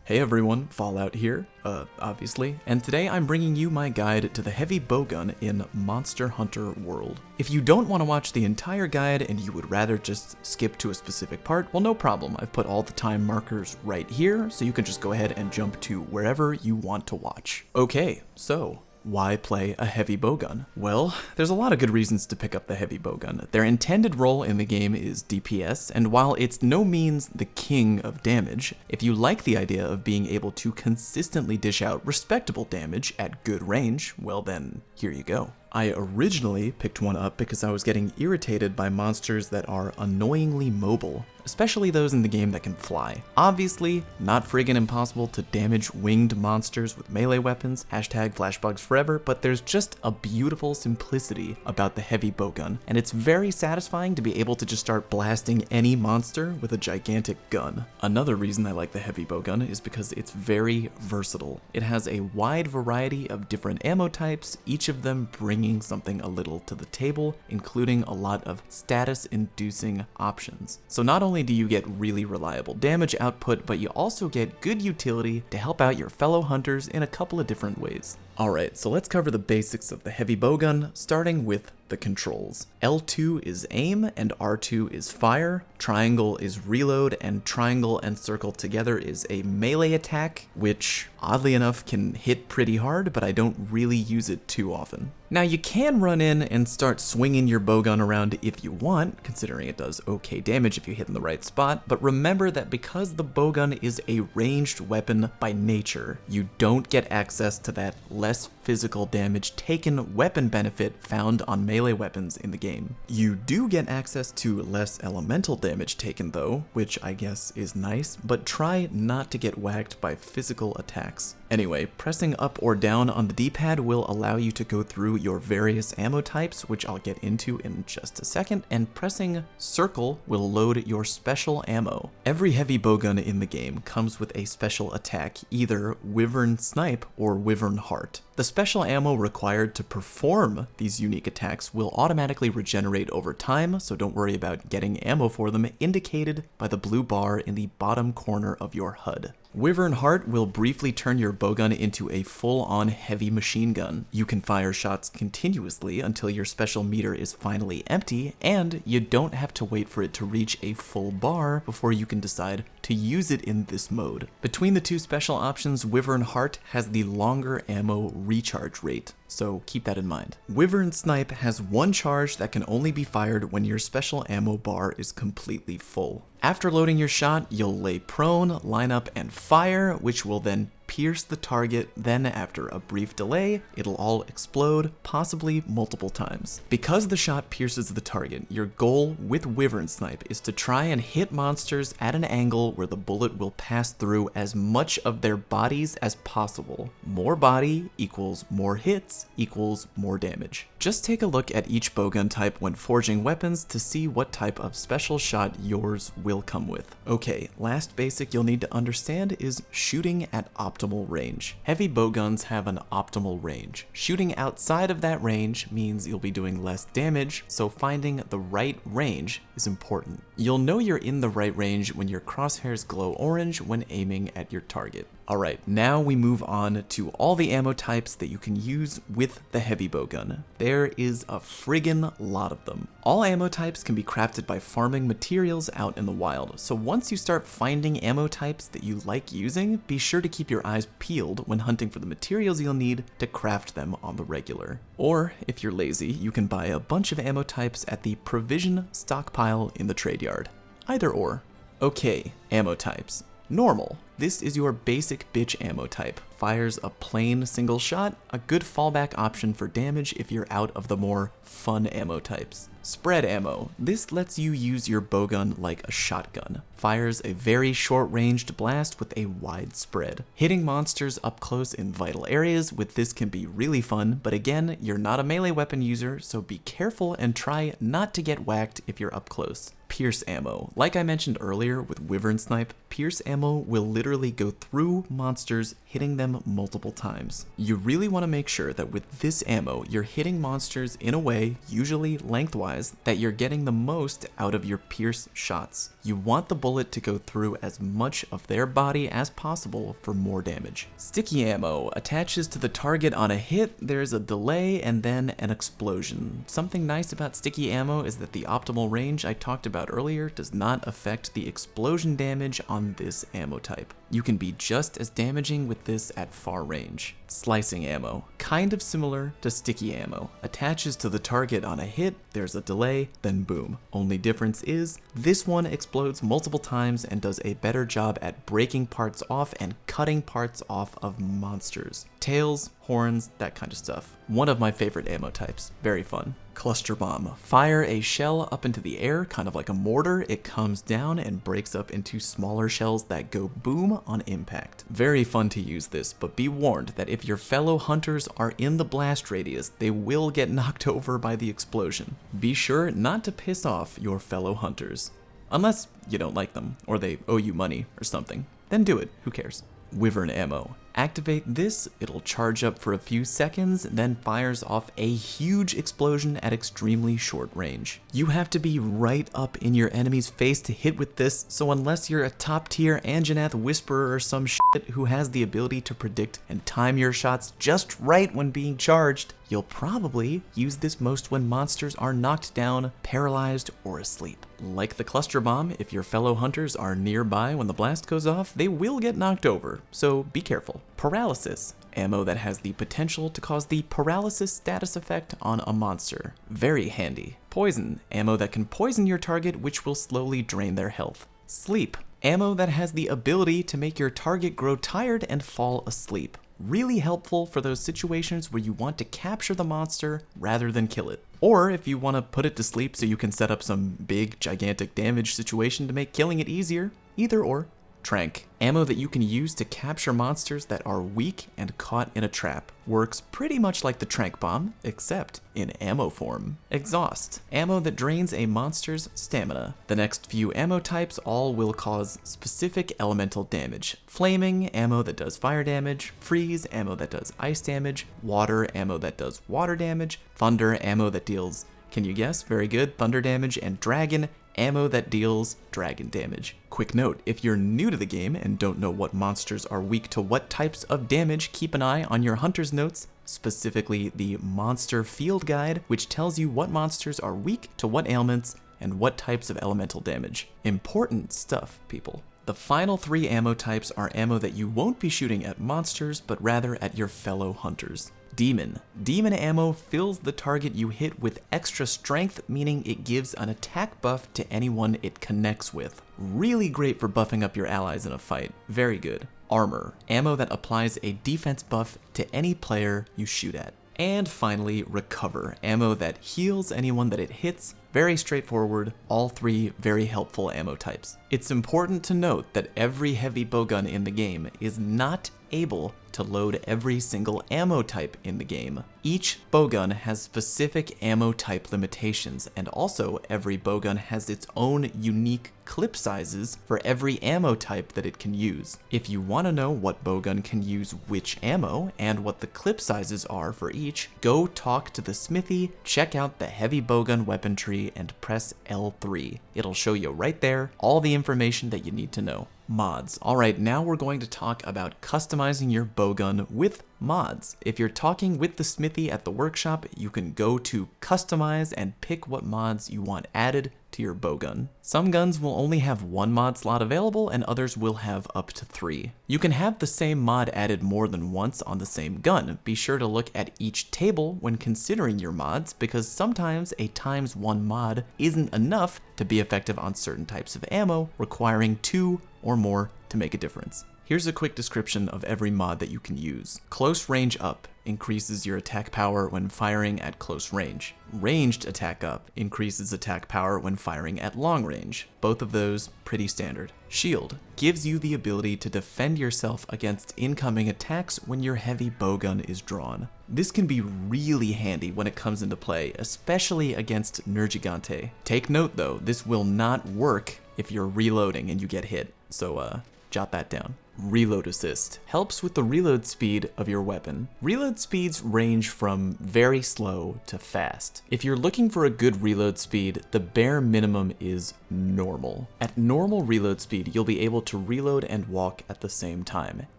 Hey everyone, Fallout here, obviously, and today I'm bringing you my guide to the heavy bowgun in Monster Hunter World. If you don't want to watch the entire guide and you would rather just skip to a specific part, well no problem, I've put all the time markers right here, so you can just go ahead and jump to wherever you want to watch. Okay, so why play a heavy bowgun? Well, there's a lot of good reasons to pick up the heavy bowgun. Their intended role in the game is DPS, and while it's no means the king of damage, if you like the idea of being able to consistently dish out respectable damage at good range, well then, here you go. I originally picked one up because I was getting irritated by monsters that are annoyingly mobile, especially those in the game that can fly. Obviously, not friggin' impossible to damage winged monsters with melee weapons, #flashbugs forever, but there's just a beautiful simplicity about the heavy bowgun, and it's very satisfying to be able to just start blasting any monster with a gigantic gun. Another reason I like the heavy bowgun is because it's very versatile. It has a wide variety of different ammo types, each of them bringing something a little to the table, including a lot of status-inducing options. So not only do you get really reliable damage output, but you also get good utility to help out your fellow hunters in a couple of different ways. Alright, so let's cover the basics of the heavy bowgun, starting with the controls. L2 is aim and R2 is fire, triangle is reload, and triangle and circle together is a melee attack, which oddly enough can hit pretty hard, but I don't really use it too often. Now you can run in and start swinging your bowgun around if you want, considering it does okay damage if you hit in the right spot, but remember that because the bowgun is a ranged weapon by nature, you don't get access to that less physical damage taken weapon benefit found on melee weapons in the game. You do get access to less elemental damage taken though, which I guess is nice, but try not to get whacked by physical attacks. Anyway, pressing up or down on the D-pad will allow you to go through your various ammo types, which I'll get into in just a second, and pressing circle will load your special ammo. Every heavy bowgun in the game comes with a special attack, either Wyvern Snipe or Wyvern Heart. The special ammo required to perform these unique attacks will automatically regenerate over time, so don't worry about getting ammo for them, indicated by the blue bar in the bottom corner of your HUD. Wyvern Heart will briefly turn your bowgun into a full-on heavy machine gun. You can fire shots continuously until your special meter is finally empty, and you don't have to wait for it to reach a full bar before you can decide to use it in this mode. Between the two special options, Wyvern Heart has the longer ammo recharge rate, so keep that in mind. Wyvern Snipe has one charge that can only be fired when your special ammo bar is completely full. After loading your shot, you'll lay prone, line up, and fire, which will then pierce the target, then after a brief delay, it'll all explode, possibly multiple times. Because the shot pierces the target, your goal with Wyvern Snipe is to try and hit monsters at an angle where the bullet will pass through as much of their bodies as possible. More body equals more hits equals more damage. Just take a look at each bowgun type when forging weapons to see what type of special shot yours will come with. Okay, last basic you'll need to understand is shooting at optimal range. Heavy bowguns have an optimal range. Shooting outside of that range means you'll be doing less damage, so finding the right range is important. You'll know you're in the right range when your crosshairs glow orange when aiming at your target. Alright, now we move on to all the ammo types that you can use with the heavy bowgun. There is a friggin' lot of them. All ammo types can be crafted by farming materials out in the wild, so once you start finding ammo types that you like using, be sure to keep your eyes peeled when hunting for the materials you'll need to craft them on the regular. Or, if you're lazy, you can buy a bunch of ammo types at the provision stockpile in the trade yard. Either or. Okay, ammo types. Normal. This is your basic bitch ammo type. Fires a plain single shot, a good fallback option for damage if you're out of the more fun ammo types. Spread ammo. This lets you use your bowgun like a shotgun. Fires a very short-ranged blast with a wide spread. Hitting monsters up close in vital areas with this can be really fun, but again, you're not a melee weapon user, so be careful and try not to get whacked if you're up close. Pierce ammo. Like I mentioned earlier with Wyvern Snipe, Pierce ammo will literally go through monsters, hitting them multiple times. You really want to make sure that with this ammo, you're hitting monsters in a way, usually lengthwise, that you're getting the most out of your Pierce shots. You want the bullet to go through as much of their body as possible for more damage. Sticky ammo attaches to the target on a hit, there's a delay, and then an explosion. Something nice about sticky ammo is that the optimal range I talked about earlier does not affect the explosion damage on this ammo type. You can be just as damaging with this at far range. Slicing ammo, kind of similar to sticky ammo, attaches to the target on a hit, there's a delay, then boom. Only difference is, this one explodes multiple times and does a better job at breaking parts off and cutting parts off of monsters. Tails, horns, that kind of stuff. One of my favorite ammo types, very fun. Cluster bomb. Fire a shell up into the air, kind of like a mortar. It comes down and breaks up into smaller shells that go boom on impact. Very fun to use this, but be warned that if your fellow hunters are in the blast radius, they will get knocked over by the explosion. Be sure not to piss off your fellow hunters. Unless you don't like them, or they owe you money or something. Then do it, who cares? Wyvern ammo. Activate this, it'll charge up for a few seconds, then fires off a huge explosion at extremely short range. You have to be right up in your enemy's face to hit with this, so unless you're a top tier Anjanath Whisperer or some shit who has the ability to predict and time your shots just right when being charged, you'll probably use this most when monsters are knocked down, paralyzed, or asleep. Like the cluster bomb, if your fellow hunters are nearby when the blast goes off, they will get knocked over, so be careful. Paralysis. Ammo that has the potential to cause the paralysis status effect on a monster. Very handy. Poison. Ammo that can poison your target, which will slowly drain their health. Sleep. Ammo that has the ability to make your target grow tired and fall asleep. Really helpful for those situations where you want to capture the monster rather than kill it. Or if you want to put it to sleep so you can set up some big, gigantic damage situation to make killing it easier. Either or. Trank. Ammo that you can use to capture monsters that are weak and caught in a trap. Works pretty much like the Trank Bomb, except in ammo form. Exhaust. Ammo that drains a monster's stamina. The next few ammo types all will cause specific elemental damage. Flaming, ammo that does fire damage. Freeze, ammo that does ice damage. Water, ammo that does water damage. Thunder, ammo that deals, can you guess? Very good, thunder damage. And Dragon, ammo that deals dragon damage. Quick note, if you're new to the game and don't know what monsters are weak to what types of damage, keep an eye on your hunter's notes, specifically the monster field guide, which tells you what monsters are weak to what ailments and what types of elemental damage. Important stuff, people. The final 3 ammo types are ammo that you won't be shooting at monsters, but rather at your fellow hunters. Demon. Demon ammo fills the target you hit with extra strength, meaning it gives an attack buff to anyone it connects with. Really great for buffing up your allies in a fight. Very good. Armor. Ammo that applies a defense buff to any player you shoot at. And finally, Recover. Ammo that heals anyone that it hits. Very straightforward, all 3 very helpful ammo types. It's important to note that every heavy bowgun in the game is not able to load every single ammo type in the game. Each bowgun has specific ammo type limitations, and also every bowgun has its own unique clip sizes for every ammo type that it can use. If you want to know what bowgun can use which ammo and what the clip sizes are for each, go talk to the smithy, check out the heavy bowgun weapon tree, and press L3. It'll show you right there all the information that you need to know. Mods. Alright, now we're going to talk about customizing your bowgun with mods. If you're talking with the smithy at the workshop, you can go to Customize and pick what mods you want added to your bowgun. Some guns will only have 1 mod slot available and others will have up to 3. You can have the same mod added more than once on the same gun. Be sure to look at each table when considering your mods, because sometimes a ×1 mod isn't enough to be effective on certain types of ammo, requiring 2 or more to make a difference. Here's a quick description of every mod that you can use. Close range up increases your attack power when firing at close range. Ranged attack up increases attack power when firing at long range. Both of those pretty standard. Shield gives you the ability to defend yourself against incoming attacks when your heavy bowgun is drawn. This can be really handy when it comes into play, especially against Nergigante. Take note though, this will not work if you're reloading and you get hit, so jot that down. Reload assist helps with the reload speed of your weapon. Reload speeds range from very slow to fast. If you're looking for a good reload speed, the bare minimum is normal. At normal reload speed, you'll be able to reload and walk at the same time.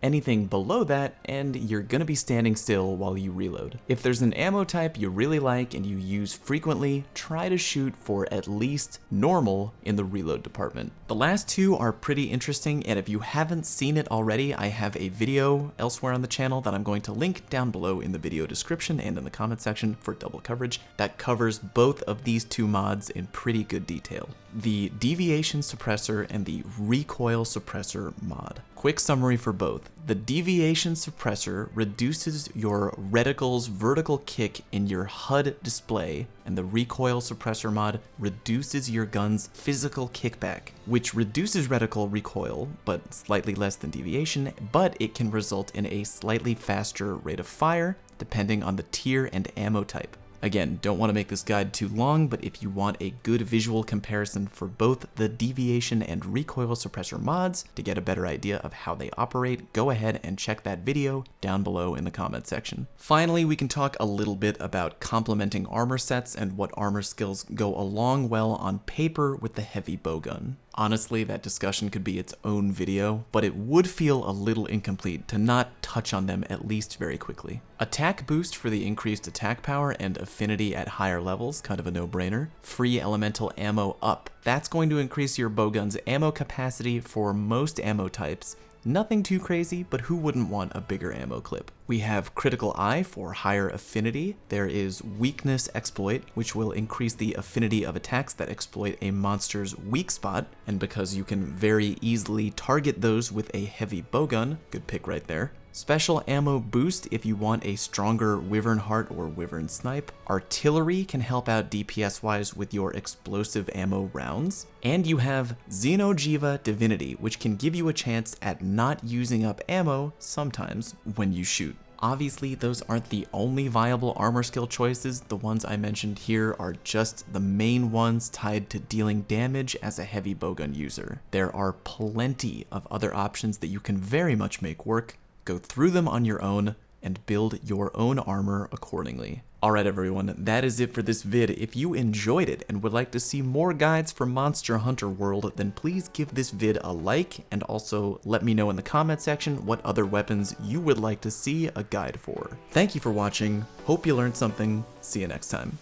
Anything below that, and you're gonna be standing still while you reload. If there's an ammo type you really like and you use frequently, try to shoot for at least normal in the reload department. The last two are pretty interesting, and if you haven't seen it already, I have a video elsewhere on the channel that I'm going to link down below in the video description and in the comment section for double coverage that covers both of these two mods in pretty good detail. The Deviation Suppressor and the Recoil Suppressor mod. Quick summary for both. The Deviation Suppressor reduces your reticle's vertical kick in your HUD display, and the Recoil Suppressor mod reduces your gun's physical kickback, which reduces reticle recoil, but slightly less than deviation, but it can result in a slightly faster rate of fire, depending on the tier and ammo type. Again, don't want to make this guide too long, but if you want a good visual comparison for both the Deviation and Recoil Suppressor mods to get a better idea of how they operate, go ahead and check that video down below in the comment section. Finally, we can talk a little bit about complementing armor sets and what armor skills go along well on paper with the heavy bowgun. Honestly, that discussion could be its own video, but it would feel a little incomplete to not touch on them at least very quickly. Attack boost for the increased attack power and affinity at higher levels, kind of a no-brainer. Free elemental ammo up. That's going to increase your bowgun's ammo capacity for most ammo types. Nothing too crazy, but who wouldn't want a bigger ammo clip? We have Critical Eye for higher affinity. There is Weakness Exploit, which will increase the affinity of attacks that exploit a monster's weak spot, and because you can very easily target those with a heavy bowgun, good pick right there. Special Ammo Boost if you want a stronger Wyvern Heart or Wyvern Snipe. Artillery can help out DPS-wise with your explosive ammo rounds. And you have Xeno'jiiva Divinity, which can give you a chance at not using up ammo sometimes when you shoot. Obviously, those aren't the only viable armor skill choices. The ones I mentioned here are just the main ones tied to dealing damage as a heavy bowgun user. There are plenty of other options that you can very much make work. Go through them on your own and build your own armor accordingly. Alright everyone, that is it for this vid. If you enjoyed it and would like to see more guides for Monster Hunter World, then please give this vid a like and also let me know in the comment section what other weapons you would like to see a guide for. Thank you for watching, hope you learned something, see you next time.